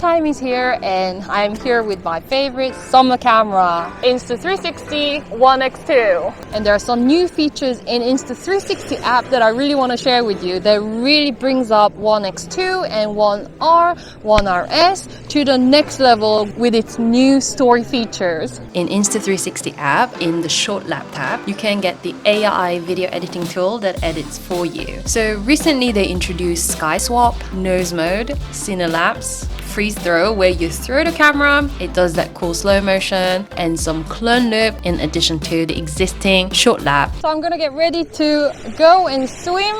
summertime is here and I'm here with my favorite summer camera, Insta360 1x2. And there are some new features in Insta360 app that I really want to share with you that really brings up 1x2 and 1R, 1RS to the next level with its new story features. In Insta360 app, in the short lap tab, you can get the AI video editing tool that edits for you. So recently they introduced Sky Swap, Nose Mode, Cinelapse, Freeze Throw, where you throw the camera, it does that cool slow motion, and some clone loop in addition to the existing short lap. So I'm gonna get ready to go and swim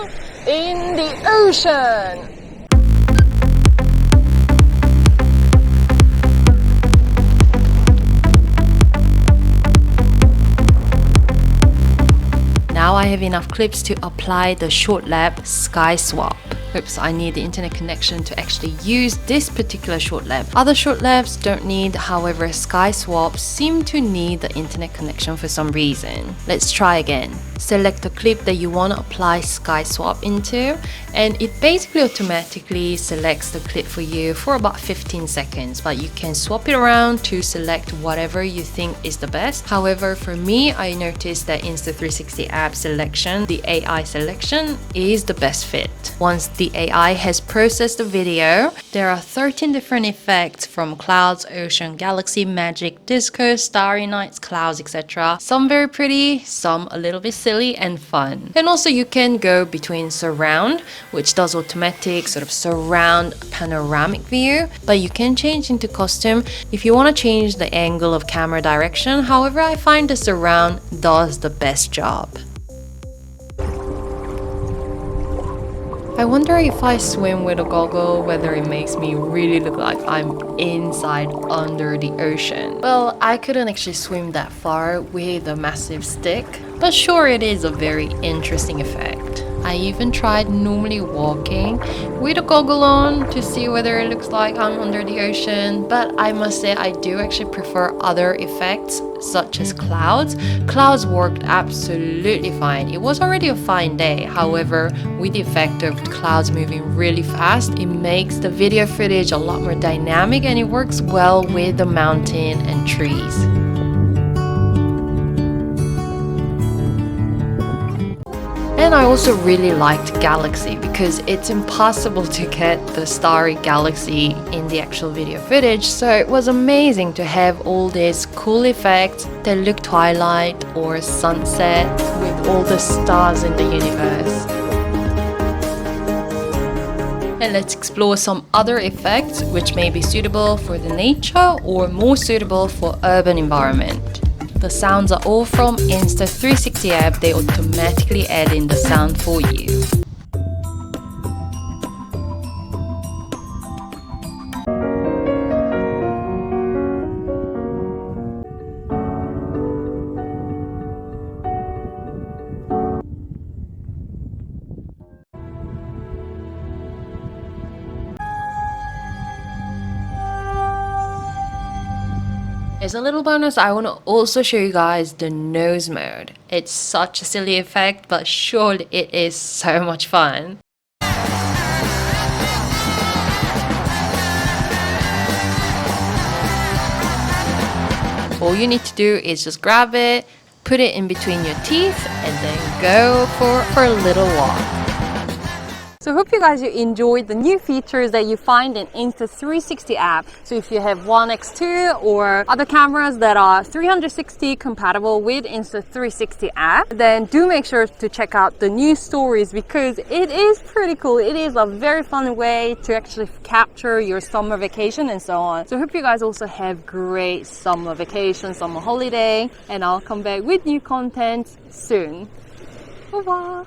in the ocean. Now I have enough clips to apply the short lap Sky Swap. Oops, I need the internet connection to actually use this particular short lap. Other short laps don't need, however Sky Swap seem to need the internet connection for some reason. Let's try again. Select the clip that you want to apply Sky Swap into, and it basically automatically selects the clip for you for about 15 seconds, but you can swap it around to select whatever you think is the best. However, for me, I noticed that Insta360 app selection, the AI selection, is the best fit. Once the AI has processed the video, there are 13 different effects from clouds, ocean, galaxy, magic, disco, starry nights, clouds, etc. Some very pretty, some a little bit silly and fun. And also you can go between surround, which does automatic sort of surround panoramic view, but you can change into costume if you want to change the angle of camera direction. However, I find the surround does the best job. I wonder if I swim with a goggle, whether it makes me really look like I'm inside under the ocean. Well, I couldn't actually swim that far with a massive stick, but sure, it is a very interesting effect. I even tried normally walking with a goggle on to see whether it looks like I'm under the ocean, but I must say I do actually prefer other effects such as clouds. Clouds worked absolutely fine. It was already a fine day. However, with the effect of clouds moving really fast, it makes the video footage a lot more dynamic and it works well with the mountain and trees. And I also really liked Galaxy because it's impossible to get the starry galaxy in the actual video footage, so it was amazing to have all these cool effects that look twilight or sunset with all the stars in the universe. And let's explore some other effects which may be suitable for the nature or more suitable for urban environment. The sounds are all from Insta360 app. They automatically add in the sound for you. As a little bonus, I want to also show you guys the nose mode. It's such a silly effect, but surely it is so much fun. All you need to do is just grab it, put it in between your teeth, and then go for a little walk. So I hope you guys enjoyed the new features that you find in Insta360 app. So if you have 1x2 or other cameras that are 360 compatible with Insta360 app, then do make sure to check out the new stories because it is pretty cool. It is a very fun way to actually capture your summer vacation and so on. So I hope you guys also have great summer vacation, summer holiday, and I'll come back with new content soon. Bye-bye.